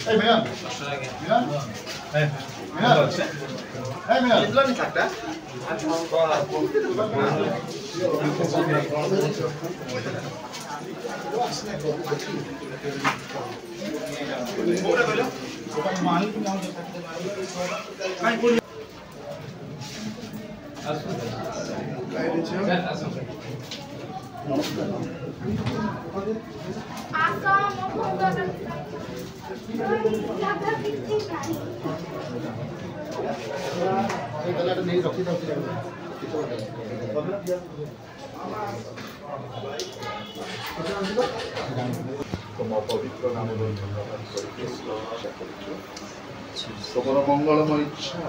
Hey, Milan. Milan. Hey, Milan. Hey, Milan. Milan ni sakta. तुम पवित्र नाम धन्यवाद तुम मंगलमय इच्छा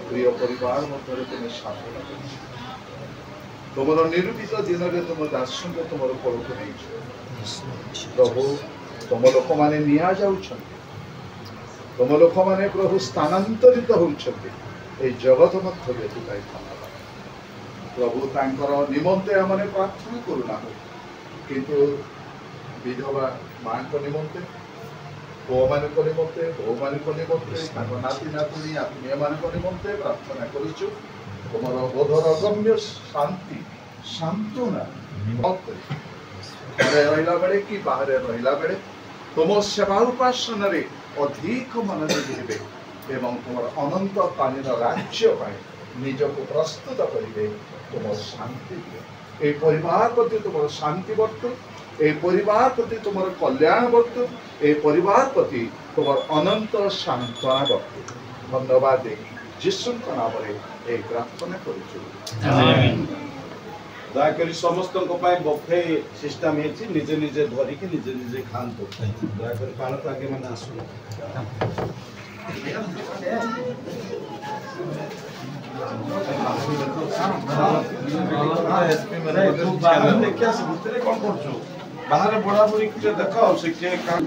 प्रिय परिवार मध्य तुम्हें साधना तुम निरूपित दिन में तुम दास तुम फल नहीं प्रभु तुम लोक मैंने निया जाऊँ तुम लोक मैंने प्रभु स्थानांतरित होती जगत मध्य व्यतीत प्रभु तांकर निमंते आमने प्रार्थना करूना किंतु विधवा मां निमंते पुओ मान निमंते बो मान निमंते नाती नातुणी आत्मीय मान निमंते प्रार्थना करुचु तुम बोधर अगम्य शांति सांत्वना घरे रहा बेले कि बाहर रहा बेले तुम सेवा उपासन अधिक मनोযোগী हेबे एवं तुम अनंत कालीन राज्य निजको प्रस्तुत करेंगे तुम शांति दिए परिवार प्रति तुम शांति बर्तु ए परिवार प्रति तुम कल्याण बर्तु ए परिवार प्रति तुम अनंत सांत्वना बर्तु धन्यवाद जीशु नाम में प्रार्थना करुचु दयाकोरी समस्त बफे सिस्टम निजे निजे धरिकी निजे निजे खातु दयाकोरी पान तो आगे मैंने आसू देखिए भितर कौन कर बाहर बुढ़ा बुढ़ी देख से किए कौन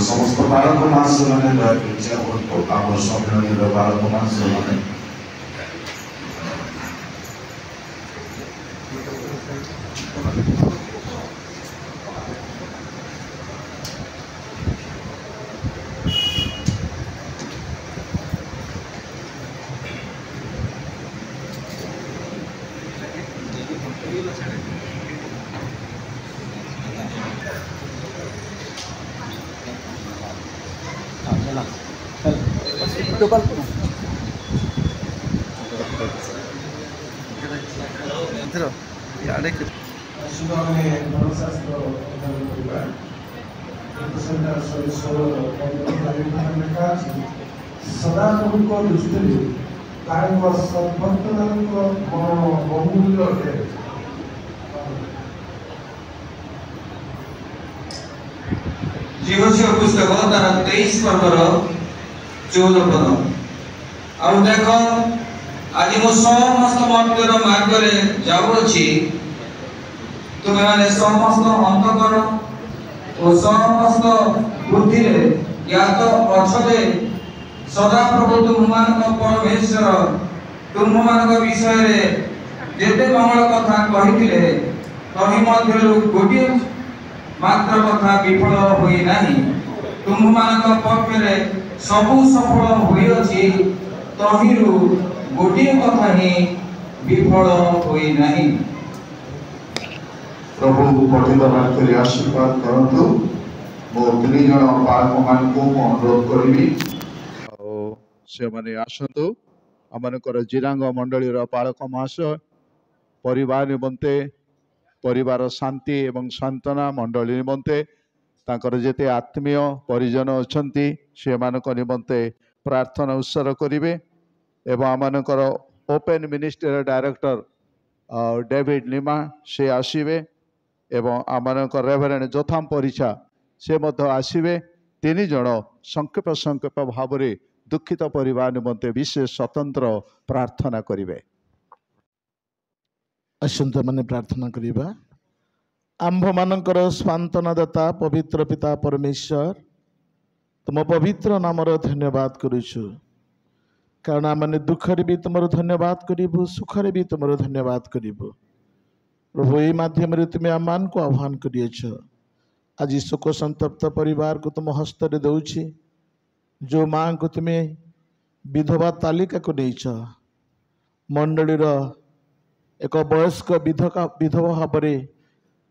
समस्त बालक मास मैंने आप सम्मेलन बालक मास मैंने सदा दृष्टि बहुमूल्य अटे जीवस्य पुस्तक तार 23 पर्वर 14 पद आ देख आज मो समस्त मर्तर मार्ग जाऊँगी तुम्हें मैंने समस्त अंतकर और समस्त बुद्धि ज्ञात अच्छे सदा प्रभु तुम परमेश्वर तुम विषय जेते मंगल कथा कही तही मध्य गोटे मात्र कथा विफल हुई नहीं तुम पक्षे सबू सफल हुई तहिरु गोटे कथा ही विफल हुई नहीं। प्रभु पठित वाक्य आशीर्वाद करतु मो 3 जन पालक मान को अनुरोध करी से माने आसतु आमनकर जिरांग मंडली पालक महाशय परिवार निमंते परिवार शांति एवं सांत्वना मंडली निमंते तांकर जेते आत्मीय परिजन अछंती से मानक निमंते प्रार्थना उत्सर्ग करिवे एवं Amonkar open ministry director David lima से आसीबे एवं आमनकर रेवरेंड जोथाम परिचा से मध्य आसीबे 3 जन संक्षेप भाव में ଦୁଃଖିତ ପରିବାର ନିମନ୍ତେ ବିଶେଷ ସ୍ୱତନ୍ତ୍ର ପ୍ରାର୍ଥନା କରିବେ। ଆସନ୍ତୁ ମାନେ ପ୍ରାର୍ଥନା କରିବା। ଆମ୍ଭମାନଙ୍କର ସାନ୍ତ୍ୱନାଦାତା ପବିତ୍ର ପିତା ପରମେଶ୍ୱର, ତୁମ ପବିତ୍ର ନାମର ଧନ୍ୟବାଦ କରୁଛୁ, କାରଣ ଆମେ ଦୁଃଖରେ ବି ତୁମର ଧନ୍ୟବାଦ କରିବୁ, ସୁଖରେ ବି ତୁମର ଧନ୍ୟବାଦ କରିବୁ। ପ୍ରଭୁ ଏହି ମାଧ୍ୟମରେ ତୁମେ ଆମମାନଙ୍କୁ ଆହ୍ୱାନ କରିଅଛ। ଆଜି ଶୋକ ସନ୍ତପ୍ତ ପରିବାରକୁ ତୁମ ହସ୍ତରେ ଦେଉଛି। ଯେଉଁ ମାଆଙ୍କୁ ତୁମେ ବିଧବା ତାଲିକାକୁ ନେଇଛ, ମଣ୍ଡଳୀର ଏକ ବୟସ୍କ ବିଧବା ଭାବରେ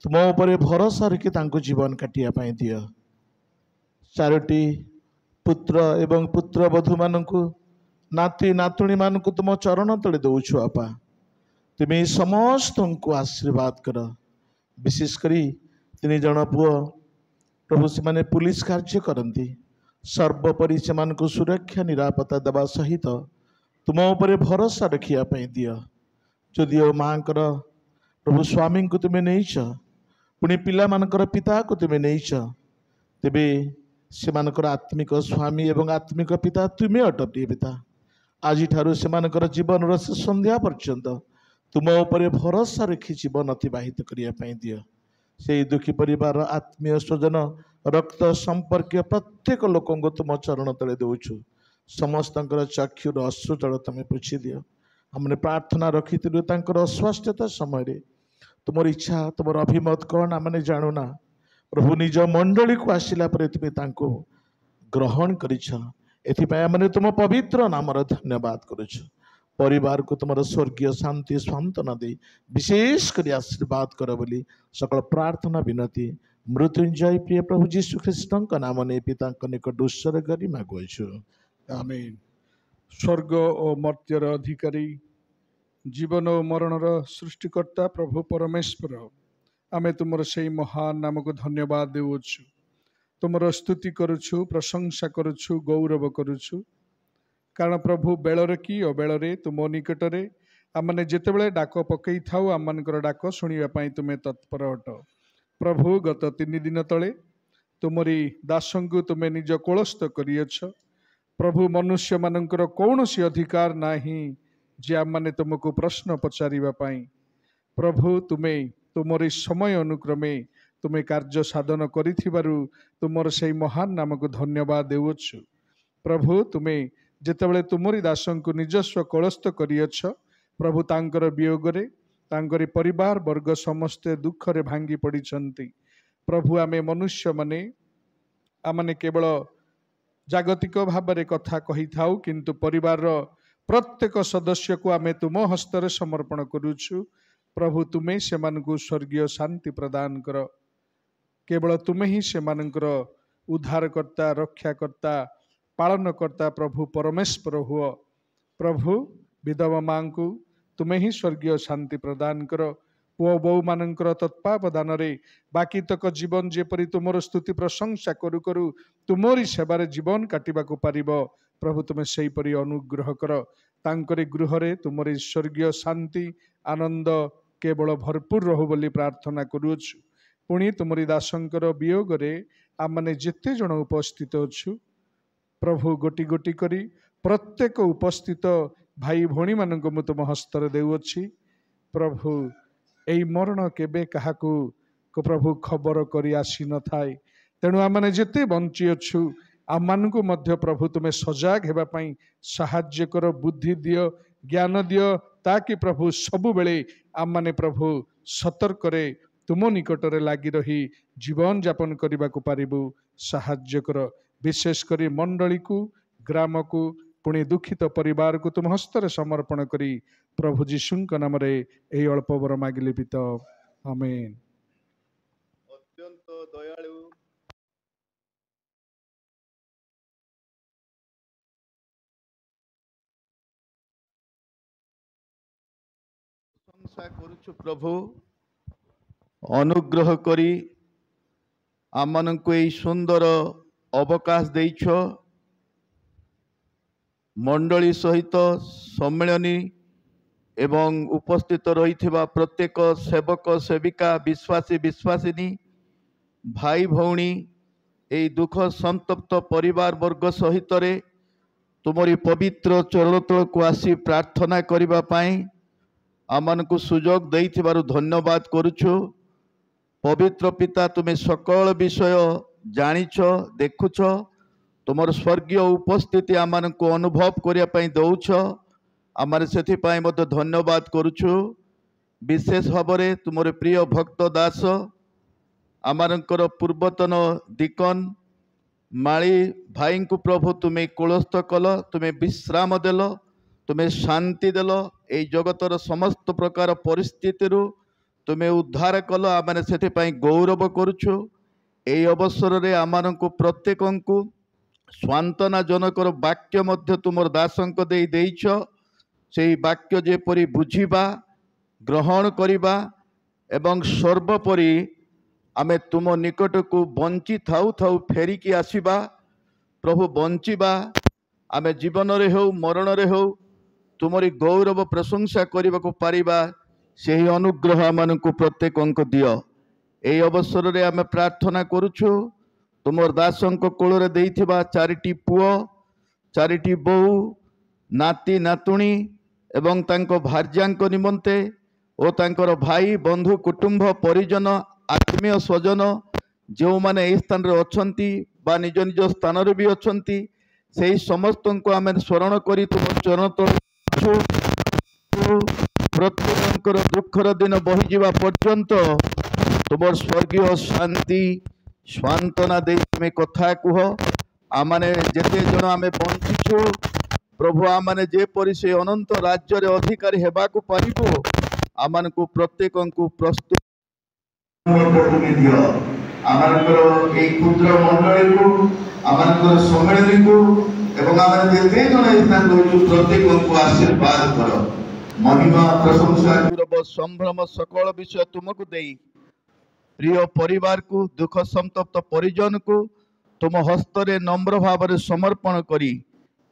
ତୁମ ଉପରେ ଭରସା ରଖି ତାଙ୍କୁ ଜୀବନ କାଟିବା ପାଇଁ ଦିଅ। 4ଟି ପୁତ୍ର ଏବଂ ପୁତ୍ରବଧୂମାନଙ୍କୁ, ନାତି ନାତୁଣୀମାନଙ୍କୁ ତୁମ ଚରଣ ତଳେ ଦେଉଛୁ ବାପା। ତୁମେ ସମସ୍ତଙ୍କୁ ଆଶୀର୍ବାଦ କର। ବିଶେଷ କରି 3 ଜଣ ପୁଅ ପ୍ରଭୁ, ସେମାନେ ପୁଲିସ କାର୍ଯ୍ୟ କରନ୍ତି। ସର୍ବୋପରି ସେମାନଙ୍କୁ ସୁରକ୍ଷା ନିରାପତ୍ତା ଦେବା ସହିତ ତୁମ ଉପରେ ଭରସା ରଖିବା ପାଇଁ ଦିଅ। ଯଦିଓ ମାଆଙ୍କର ପ୍ରଭୁ ସ୍ୱାମୀଙ୍କୁ ତୁମେ ନେଇଛ, ପୁଣି ପିଲାମାନଙ୍କର ପିତାକୁ ତୁମେ ନେଇଛ, ତେବେ ସେମାନଙ୍କର ଆତ୍ମିକ ସ୍ୱାମୀ ଏବଂ ଆତ୍ମିକ ପିତା ତୁମେ ଅଟ ପ୍ରିୟ ପିତା। ଆଜିଠାରୁ ସେମାନଙ୍କର ଜୀବନର ଶେଷ ସନ୍ଧ୍ୟା ପର୍ଯ୍ୟନ୍ତ ତୁମ ଉପରେ ଭରସା ରଖି ଜୀବନ ଅତିବାହିତ କରିବା ପାଇଁ ଦିଅ। ସେହି ଦୁଃଖୀ ପରିବାରର ଆତ୍ମୀୟ ସ୍ୱଜନ, ରକ୍ତ ସମ୍ପର୍କୀୟ ପ୍ରତ୍ୟେକ ଲୋକଙ୍କୁ ତୁମ ଚରଣ ତଳେ ଦେଉଛୁ। ସମସ୍ତଙ୍କର ଚକ୍ଷୁର ଅଶ୍ରୁଜଳ ତୁମେ ପୋଛି ଦିଅ। ଆମେ ପ୍ରାର୍ଥନା ରଖିଥିଲୁ ତାଙ୍କର ଅସ୍ୱାସ୍ଥ୍ୟତା ସମୟରେ ତୁମର ଇଚ୍ଛା, ତୁମର ଅଭିମତ କ'ଣ ଆମେ ଜାଣୁନା। ପ୍ରଭୁ ନିଜ ମଣ୍ଡଳୀକୁ ଆସିଲା ପରେ ତୁମେ ତାଙ୍କୁ ଗ୍ରହଣ କରିଛ। ଏଥିପାଇଁ ଆମେ ତୁମ ପବିତ୍ର ନାମର ଧନ୍ୟବାଦ କରୁଛୁ। ପରିବାରକୁ ତୁମର ସ୍ୱର୍ଗୀୟ ଶାନ୍ତି ସାନ୍ତ୍ୱନା ଦେଇ ବିଶେଷ କରି ଆଶୀର୍ବାଦ କର ବୋଲି ସକଳ ପ୍ରାର୍ଥନା ବିନତି ମୃତ୍ୟୁଞ୍ଜୟ ପ୍ରିୟ ପ୍ରଭୁ ଯୀଶୁ ଖ୍ରୀଷ୍ଟଙ୍କ ନାମ ନେଇ ପିତାଙ୍କ ନିକଟ ଉତ୍ସର୍ଗ କରି ମାଗୁଅଛୁ। ଆମେନ୍। ସ୍ୱର୍ଗ ଓ ମର୍ତ୍ତ୍ୟର ଅଧିକାରୀ, ଜୀବନ ଓ ମରଣର ସୃଷ୍ଟିକର୍ତ୍ତା ପ୍ରଭୁ ପରମେଶ୍ୱର, ଆମେ ତୁମର ସେହି ମହାନ ନାମକୁ ଧନ୍ୟବାଦ ଦେଉଛୁ। ତୁମର ସ୍ତୁତି କରୁଛୁ, ପ୍ରଶଂସା କରୁଛୁ, ଗୌରବ କରୁଛୁ। କାରଣ ପ୍ରଭୁ ବେଳରେ କି ଅବେଳରେ ତୁମ ନିକଟରେ ଆମମାନେ ଯେତେବେଳେ ଡାକ ପକାଇଥାଉ, ଆମମାନଙ୍କର ଡାକ ଶୁଣିବା ପାଇଁ ତୁମେ ତତ୍ପର ଅଟ। ପ୍ରଭୁ, ଗତ 3 ଦିନ ତଳେ ତୁମରି ଦାସଙ୍କୁ ତୁମେ ନିଜ କୋଳସ୍ଥ କରିଅଛ। ପ୍ରଭୁ, ମନୁଷ୍ୟମାନଙ୍କର କୌଣସି ଅଧିକାର ନାହିଁ ଯେ ଆମମାନେ ତୁମକୁ ପ୍ରଶ୍ନ ପଚାରିବା ପାଇଁ। ପ୍ରଭୁ, ତୁମେ ତୁମରି ସମୟ ଅନୁକ୍ରମେ ତୁମେ କାର୍ଯ୍ୟ ସାଧନ କରିଥିବାରୁ ତୁମର ସେହି ମହାନ ନାମକୁ ଧନ୍ୟବାଦ ଦେଉଛୁ। ପ୍ରଭୁ, ତୁମେ ଯେତେବେଳେ ତୁମରି ଦାସଙ୍କୁ ନିଜସ୍ୱ କୋଳସ୍ଥ କରିଅଛ, ପ୍ରଭୁ ତାଙ୍କର ବିୟୋଗରେ ତାଙ୍କରି ପରିବାର ବର୍ଗ ସମସ୍ତେ ଦୁଃଖରେ ଭାଙ୍ଗି ପଡ଼ିଛନ୍ତି। ପ୍ରଭୁ, ଆମେ ମନୁଷ୍ୟମାନେ ଆମମାନେ କେବଳ ଜାଗତିକ ଭାବରେ କଥା କହିଥାଉ, କିନ୍ତୁ ପରିବାରର ପ୍ରତ୍ୟେକ ସଦସ୍ୟକୁ ଆମେ ତୁମ ହସ୍ତରେ ସମର୍ପଣ କରୁଛୁ। ପ୍ରଭୁ, ତୁମେ ସେମାନଙ୍କୁ ସ୍ୱର୍ଗୀୟ ଶାନ୍ତି ପ୍ରଦାନ କର। କେବଳ ତୁମେ ହିଁ ସେମାନଙ୍କର ଉଦ୍ଧାରକର୍ତ୍ତା, ରକ୍ଷାକର୍ତ୍ତା, ପାଳନକର୍ତ୍ତା ପ୍ରଭୁ ପରମେଶ୍ୱର ହୁଅ। ପ୍ରଭୁ, ବିଧବା ମାଙ୍କୁ ତୁମେ ହିଁ ସ୍ୱର୍ଗୀୟ ଶାନ୍ତି ପ୍ରଦାନ କର। ପୁଅ ବୋଉମାନଙ୍କର ତତ୍ତ୍ୱାବଧାନରେ ବାକିତକ ଜୀବନ ଯେପରି ତୁମର ସ୍ତୁତି ପ୍ରଶଂସା କରୁ କରୁ ତୁମରି ସେବାରେ ଜୀବନ କାଟିବାକୁ ପାରିବ, ପ୍ରଭୁ ତୁମେ ସେହିପରି ଅନୁଗ୍ରହ କର। ତାଙ୍କରି ଗୃହରେ ତୁମରି ସ୍ୱର୍ଗୀୟ ଶାନ୍ତି ଆନନ୍ଦ କେବଳ ଭରପୁର ରହୁ ବୋଲି ପ୍ରାର୍ଥନା କରୁଅଛୁ। ପୁଣି ତୁମରି ଦାସଙ୍କର ବିୟୋଗରେ ଆମମାନେ ଯେତେ ଜଣ ଉପସ୍ଥିତ ଅଛୁ, ପ୍ରଭୁ ଗୋଟି ଗୋଟି କରି ପ୍ରତ୍ୟେକ ଉପସ୍ଥିତ ଭାଇ ଭଉଣୀମାନଙ୍କୁ ମୁଁ ତୁମ ହସ୍ତରେ ଦେଉଅଛି। ପ୍ରଭୁ, ଏହି ମରଣ କେବେ କାହାକୁ ପ୍ରଭୁ ଖବର କରି ଆସିନଥାଏ। ତେଣୁ ଆମମାନେ ଯେତେ ବଞ୍ଚିଅଛୁ, ଆମମାନଙ୍କୁ ମଧ୍ୟ ପ୍ରଭୁ ତୁମେ ସଜାଗ ହେବା ପାଇଁ ସାହାଯ୍ୟ କର, ବୁଦ୍ଧି ଦିଅ, ଜ୍ଞାନ ଦିଅ, ତାକି ପ୍ରଭୁ ସବୁବେଳେ ଆମମାନେ ପ୍ରଭୁ ସତର୍କରେ ତୁମ ନିକଟରେ ଲାଗି ରହି ଜୀବନ ଯାପନ କରିବାକୁ ପାରିବୁ। ସାହାଯ୍ୟ କର। ବିଶେଷ କରି ମଣ୍ଡଳୀକୁ, ଗ୍ରାମକୁ, ପୁଣି ଦୁଃଖିତ ପରିବାରକୁ ତୁମ ହସ୍ତରେ ସମର୍ପଣ କରି ପ୍ରଭୁ ଯୀଶୁଙ୍କ ନାମରେ ଏହି ଅଳ୍ପ ବର ମାଗିଲି ପିତା, ଆମେନ୍। ଅତ୍ୟନ୍ତ ଦୟାଳୁ ପ୍ରଶଂସା କରୁଛୁ ପ୍ରଭୁ, ଅନୁଗ୍ରହ କରି ଆମମାନଙ୍କୁ ଏହି ସୁନ୍ଦର ଅବକାଶ ଦେଇଛ। ମଣ୍ଡଳୀ ସହିତ ସମ୍ମିଳନୀ ଏବଂ ଉପସ୍ଥିତ ରହିଥିବା ପ୍ରତ୍ୟେକ ସେବକ ସେବିକା, ବିଶ୍ୱାସୀ ବିଶ୍ୱାସିନୀ, ଭାଇ ଭଉଣୀ, ଏହି ଦୁଃଖ ସନ୍ତପ୍ତ ପରିବାର ବର୍ଗ ସହିତରେ तुमरी पवित्र चरण तलक आसी प्रार्थना करिबा पाई आमनकु सुजोग देइथिबारु धन्यवाद करुछु। पवित्र पिता तुम्हें सकल विषय जानिछ देखुछ तुमर स्वर्गीय उपस्थिति आमनकु अनुभव करिया पई दउछ आमार सेथिपाई मते धन्यवाद करुछु। विशेष भावरे तुमर प्रिय भक्त दास आमारंकर पूर्वतन दिकन माली भाई को प्रभु तुम्हें कुलस्थ कल तुम्हें विश्राम देल तुम्हें शांति देल ए जगतर समस्त प्रकार परिस्थिति तुम्हें उद्धार कल आम से गौरव करुछु। ए अवसर रे आम प्रत्येक को स्वांतना जनकर वाक्य मध्य तुमर दासंक दे देइछ से वाक्य जेपरी बुझिबा ग्रहण करिबा एवं सर्वोपरि आमे तुम निकट को बंची थाउ थाउ फेरिकी आसीबा प्रभु बंचीबा आमे जीवन रे हो मरण रे हो तुमरी गौरव प्रशंसा करने को पारिबा से अनुग्रह आमनकु प्रत्येक दियो। ए अवसर रे आमे प्रार्थना करुछु तुमर दासंक कोल रे देइथिबा चारिटी पुओ चारिटी बहु नाती नातुणी एवं तांको भार्यांक निमंते ओ तांकर भाई बंधु कुटुंब परिजन आत्मीय स्वजन जो माने ए स्थान रे अछंती बा निज निज स्थान रे भी अछंती से समस्त को आमे स्मरण करी तुम चरण तल प्रत्येक दुखर दिन बही जावा पर्यंत तुम स्वर्गीय शांति स्वांतना दे तुम्हें कथा कुह आमाने जेते जन आमे बंचिछु प्रभु आमाने जेपरि से अनंत राज्य रे अधिकारी हेबाकु पारिबो आमान को प्रत्येक को प्रस्तुत दियो आमानकर ए क्षुद्र मंडली को आमानकर सम्मेलन को एवं आमान जेते जन स्थान रहछु प्रत्येक को आशीर्वाद कर महिमा प्रशंसा गौरव संभ्रम सकल विषय तुमको देई प्रिय परिवार को दुख संतप्त परिजन को तुम हस्त रे नम्र भाव रे समर्पण करी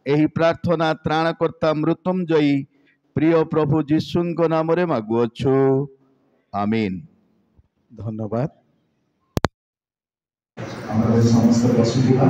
एही प्रार्थना त्राणकर्ता मृत्युंजयी प्रिय प्रभु जीशुंक नाम रे मागुअछु आमीन। धन्यवाद। हमारे समस्त बसुदिवा